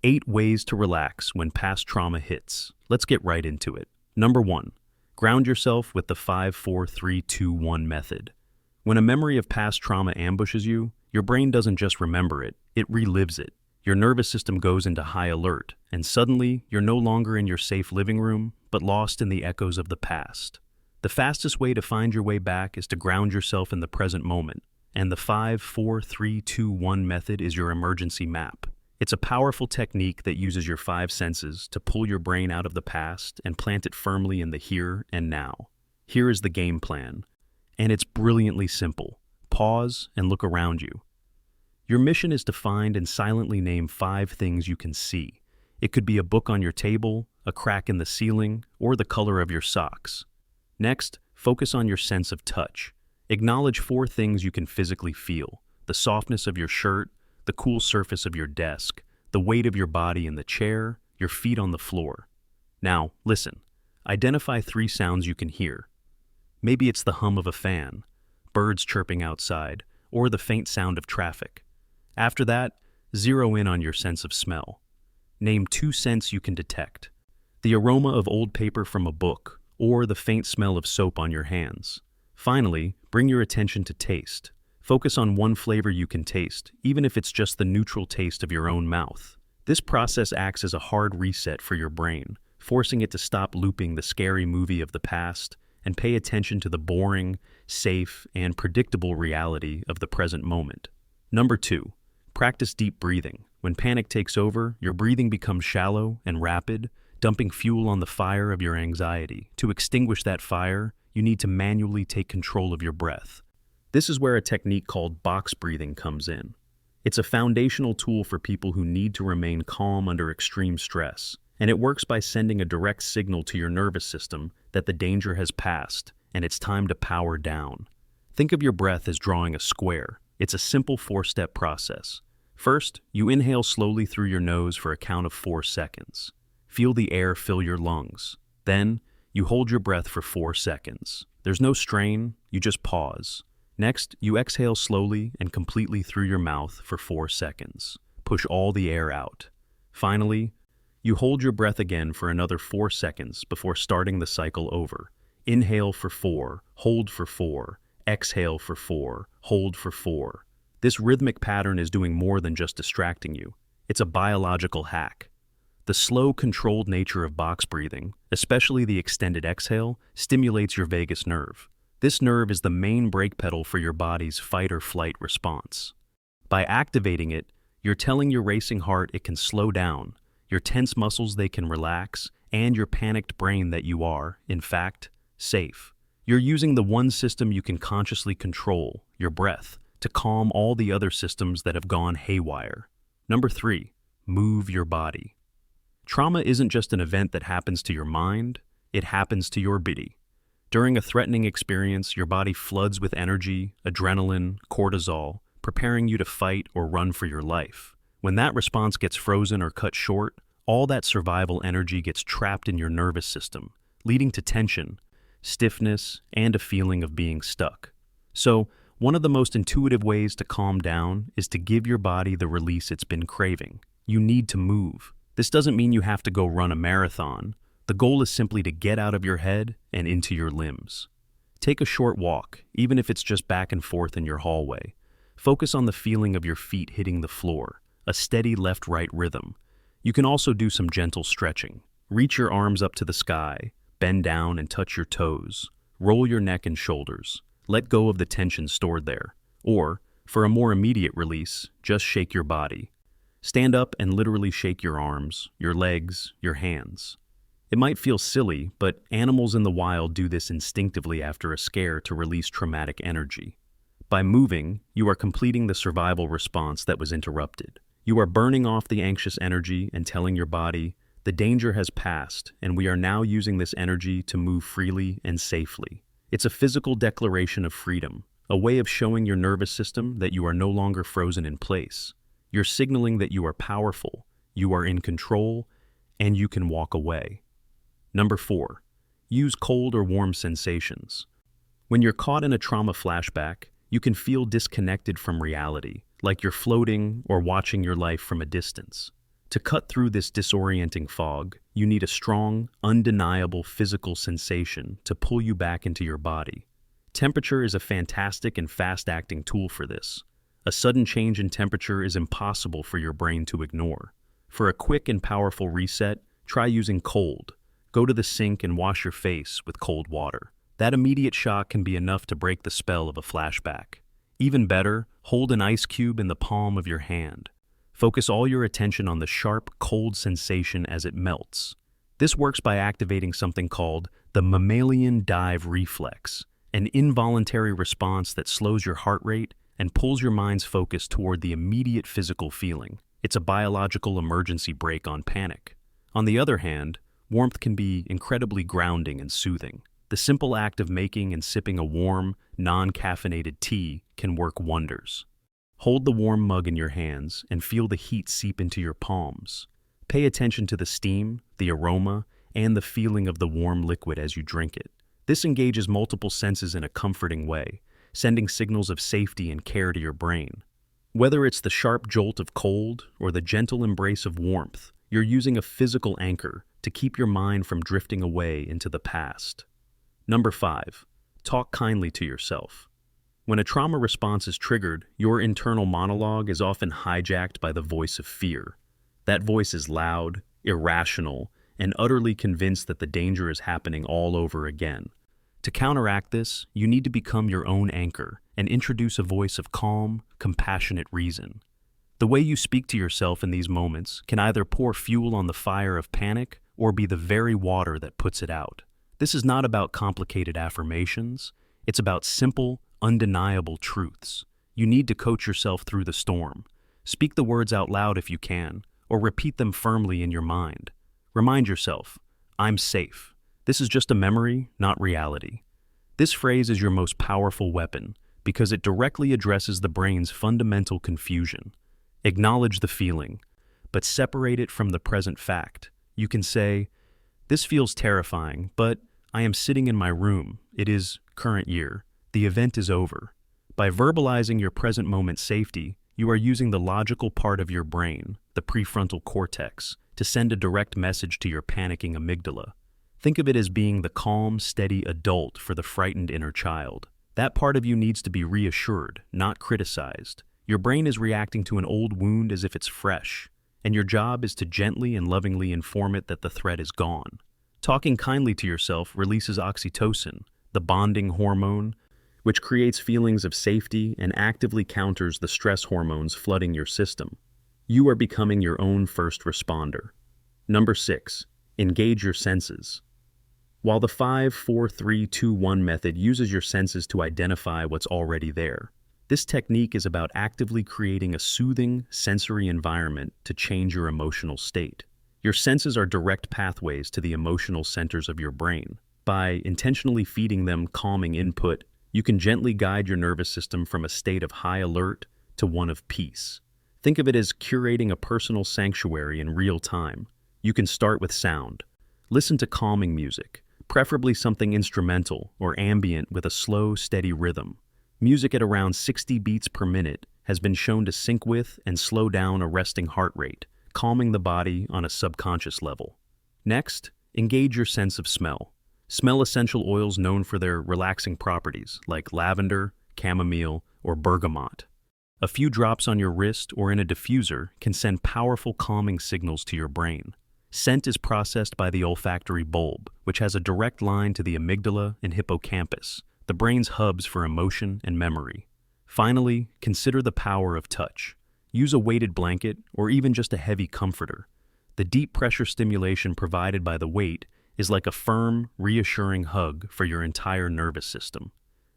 8 ways to relax when past trauma hits. Let's get right into it. Number 1. Ground yourself with the 5-4-3-2-1 method. When a memory of past trauma ambushes you, your brain doesn't just remember it, it relives it. Your nervous system goes into high alert, and suddenly you're no longer in your safe living room, but lost in the echoes of the past. The fastest way to find your way back is to ground yourself in the present moment, and the 5-4-3-2-1 method is your emergency map. It's a powerful technique that uses your 5 senses to pull your brain out of the past and plant it firmly in the here and now. Here is the game plan, and it's brilliantly simple. Pause and look around you. Your mission is to find and silently name 5 things you can see. It could be a book on your table, a crack in the ceiling, or the color of your socks. Next, focus on your sense of touch. Acknowledge 4 things you can physically feel: the softness of your shirt, the cool surface of your desk, the weight of your body in the chair, your feet on the floor. Now, listen. Identify 3 sounds you can hear. Maybe it's the hum of a fan, birds chirping outside, or the faint sound of traffic. After that, zero in on your sense of smell. Name 2 scents you can detect: the aroma of old paper from a book, or the faint smell of soap on your hands. Finally, bring your attention to taste. Focus on 1 flavor you can taste, even if it's just the neutral taste of your own mouth. This process acts as a hard reset for your brain, forcing it to stop looping the scary movie of the past and pay attention to the boring, safe, and predictable reality of the present moment. Number 2. Practice deep breathing. When panic takes over, your breathing becomes shallow and rapid, dumping fuel on the fire of your anxiety. To extinguish that fire, you need to manually take control of your breath. This is where a technique called box breathing comes in. It's a foundational tool for people who need to remain calm under extreme stress, and it works by sending a direct signal to your nervous system that the danger has passed and it's time to power down. Think of your breath as drawing a square. It's a simple 4-step process. First, you inhale slowly through your nose for a count of 4 seconds. Feel the air fill your lungs. Then, you hold your breath for 4 seconds. There's no strain, you just pause. Next, you exhale slowly and completely through your mouth for 4 seconds. Push all the air out. Finally, you hold your breath again for another 4 seconds before starting the cycle over. Inhale for 4, hold for 4, exhale for 4, hold for 4. This rhythmic pattern is doing more than just distracting you. It's a biological hack. The slow, controlled nature of box breathing, especially the extended exhale, stimulates your vagus nerve. This nerve is the main brake pedal for your body's fight-or-flight response. By activating it, you're telling your racing heart it can slow down, your tense muscles they can relax, and your panicked brain that you are, in fact, safe. You're using the one system you can consciously control, your breath, to calm all the other systems that have gone haywire. Number 3, move your body. Trauma isn't just an event that happens to your mind, it happens to your body. During a threatening experience, your body floods with energy, adrenaline, cortisol, preparing you to fight or run for your life. When that response gets frozen or cut short, all that survival energy gets trapped in your nervous system, leading to tension, stiffness, and a feeling of being stuck. So, one of the most intuitive ways to calm down is to give your body the release it's been craving. You need to move. This doesn't mean you have to go run a marathon. The goal is simply to get out of your head and into your limbs. Take a short walk, even if it's just back and forth in your hallway. Focus on the feeling of your feet hitting the floor, a steady left-right rhythm. You can also do some gentle stretching. Reach your arms up to the sky, bend down and touch your toes. Roll your neck and shoulders. Let go of the tension stored there. Or, for a more immediate release, just shake your body. Stand up and literally shake your arms, your legs, your hands. It might feel silly, but animals in the wild do this instinctively after a scare to release traumatic energy. By moving, you are completing the survival response that was interrupted. You are burning off the anxious energy and telling your body, the danger has passed, and we are now using this energy to move freely and safely. It's a physical declaration of freedom, a way of showing your nervous system that you are no longer frozen in place. You're signaling that you are powerful, you are in control, and you can walk away. Number 4, use cold or warm sensations. When you're caught in a trauma flashback, you can feel disconnected from reality, like you're floating or watching your life from a distance. To cut through this disorienting fog, you need a strong, undeniable physical sensation to pull you back into your body. Temperature is a fantastic and fast-acting tool for this. A sudden change in temperature is impossible for your brain to ignore. For a quick and powerful reset, try using cold. Go to the sink and wash your face with cold water. That immediate shock can be enough to break the spell of a flashback. Even better, hold an ice cube in the palm of your hand. Focus all your attention on the sharp, cold sensation as it melts. This works by activating something called the mammalian dive reflex, an involuntary response that slows your heart rate and pulls your mind's focus toward the immediate physical feeling. It's a biological emergency brake on panic. On the other hand, warmth can be incredibly grounding and soothing. The simple act of making and sipping a warm, non-caffeinated tea can work wonders. Hold the warm mug in your hands and feel the heat seep into your palms. Pay attention to the steam, the aroma, and the feeling of the warm liquid as you drink it. This engages multiple senses in a comforting way, sending signals of safety and care to your brain. Whether it's the sharp jolt of cold or the gentle embrace of warmth, you're using a physical anchor to keep your mind from drifting away into the past. Number 5. Talk kindly to yourself. When a trauma response is triggered, your internal monologue is often hijacked by the voice of fear. That voice is loud, irrational, and utterly convinced that the danger is happening all over again. To counteract this, you need to become your own anchor and introduce a voice of calm, compassionate reason. The way you speak to yourself in these moments can either pour fuel on the fire of panic or be the very water that puts it out. This is not about complicated affirmations. It's about simple, undeniable truths. You need to coach yourself through the storm. Speak the words out loud if you can, or repeat them firmly in your mind. Remind yourself, I'm safe. This is just a memory, not reality. This phrase is your most powerful weapon because it directly addresses the brain's fundamental confusion. Acknowledge the feeling, but separate it from the present fact. You can say, this feels terrifying, but I am sitting in my room. It is current year. The event is over. By verbalizing your present moment safety, you are using the logical part of your brain, the prefrontal cortex, to send a direct message to your panicking amygdala. Think of it as being the calm, steady adult for the frightened inner child. That part of you needs to be reassured, not criticized. Your brain is reacting to an old wound as if it's fresh, and your job is to gently and lovingly inform it that the threat is gone. Talking kindly to yourself releases oxytocin, the bonding hormone, which creates feelings of safety and actively counters the stress hormones flooding your system. You are becoming your own first responder. Number 6. Engage your senses. While the 5-4-3-2-1 method uses your senses to identify what's already there, this technique is about actively creating a soothing, sensory environment to change your emotional state. Your senses are direct pathways to the emotional centers of your brain. By intentionally feeding them calming input, you can gently guide your nervous system from a state of high alert to one of peace. Think of it as curating a personal sanctuary in real time. You can start with sound. Listen to calming music, preferably something instrumental or ambient with a slow, steady rhythm. Music at around 60 beats per minute has been shown to sync with and slow down a resting heart rate, calming the body on a subconscious level. Next, engage your sense of smell. Smell essential oils known for their relaxing properties, like lavender, chamomile, or bergamot. A few drops on your wrist or in a diffuser can send powerful calming signals to your brain. Scent is processed by the olfactory bulb, which has a direct line to the amygdala and hippocampus, the brain's hubs for emotion and memory. Finally, consider the power of touch. Use a weighted blanket or even just a heavy comforter. The deep pressure stimulation provided by the weight is like a firm, reassuring hug for your entire nervous system.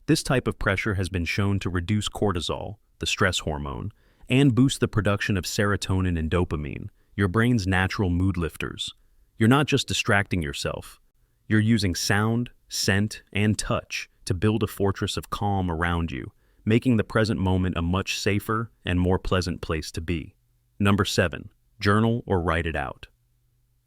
This type of pressure has been shown to reduce cortisol, the stress hormone, and boost the production of serotonin and dopamine, your brain's natural mood lifters. You're not just distracting yourself. You're using sound, scent, and touch to build a fortress of calm around you, making the present moment a much safer and more pleasant place to be. Number 7. Journal or write it out.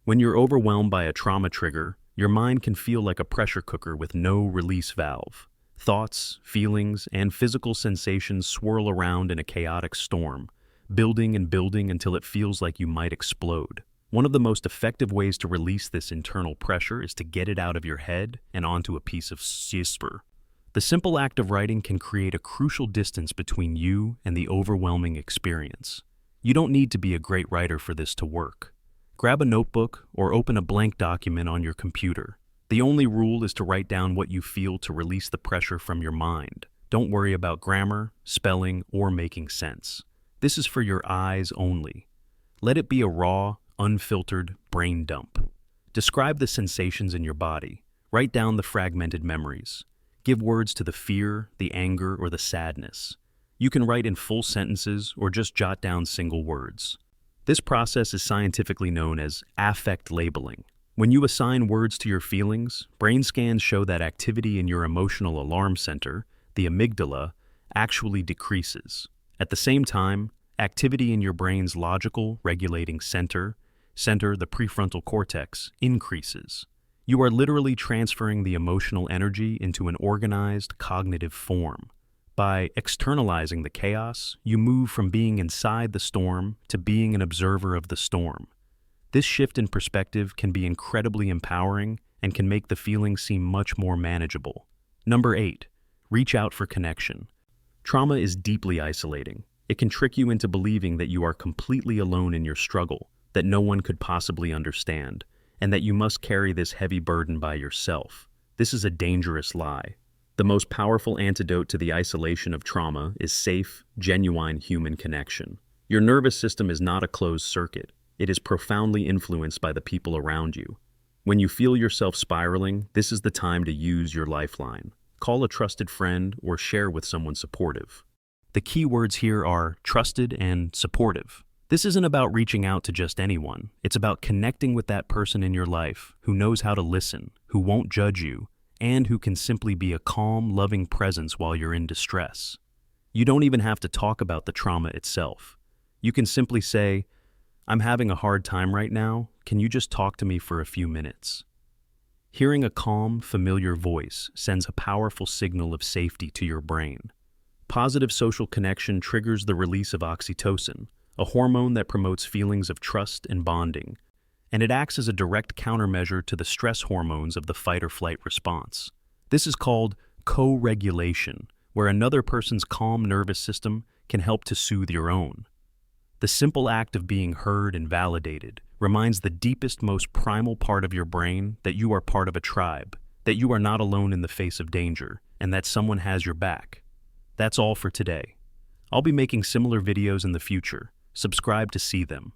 When you're overwhelmed by a trauma trigger, your mind can feel like a pressure cooker with no release valve. Thoughts, feelings, and physical sensations swirl around in a chaotic storm. building and building until it feels like you might explode. One of the most effective ways to release this internal pressure is to get it out of your head and onto a piece of paper. The simple act of writing can create a crucial distance between you and the overwhelming experience. You don't need to be a great writer for this to work. Grab a notebook or open a blank document on your computer. The only rule is to write down what you feel to release the pressure from your mind. Don't worry about grammar, spelling, or making sense. This is for your eyes only. Let it be a raw, unfiltered brain dump. Describe the sensations in your body. Write down the fragmented memories. Give words to the fear, the anger, or the sadness. You can write in full sentences or just jot down single words. This process is scientifically known as affect labeling. When you assign words to your feelings, brain scans show that activity in your emotional alarm center, the amygdala, actually decreases. At the same time, activity in your brain's logical regulating center, the prefrontal cortex, increases. You are literally transferring the emotional energy into an organized cognitive form. By externalizing the chaos, you move from being inside the storm to being an observer of the storm. This shift in perspective can be incredibly empowering and can make the feeling seem much more manageable. Number 8, reach out for connection. Trauma is deeply isolating. It can trick you into believing that you are completely alone in your struggle, that no one could possibly understand, and that you must carry this heavy burden by yourself. This is a dangerous lie. The most powerful antidote to the isolation of trauma is safe, genuine human connection. Your nervous system is not a closed circuit. It is profoundly influenced by the people around you. When you feel yourself spiraling, this is the time to use your lifeline. Call a trusted friend or share with someone supportive. The key words here are trusted and supportive. This isn't about reaching out to just anyone. It's about connecting with that person in your life who knows how to listen, who won't judge you, and who can simply be a calm, loving presence while you're in distress. You don't even have to talk about the trauma itself. You can simply say, "I'm having a hard time right now. Can you just talk to me for a few minutes?" Hearing a calm, familiar voice sends a powerful signal of safety to your brain. Positive social connection triggers the release of oxytocin, a hormone that promotes feelings of trust and bonding, and it acts as a direct countermeasure to the stress hormones of the fight-or-flight response. This is called co-regulation, where another person's calm nervous system can help to soothe your own. The simple act of being heard and validated reminds the deepest, most primal part of your brain that you are part of a tribe, that you are not alone in the face of danger, and that someone has your back. That's all for today. I'll be making similar videos in the future. Subscribe to see them.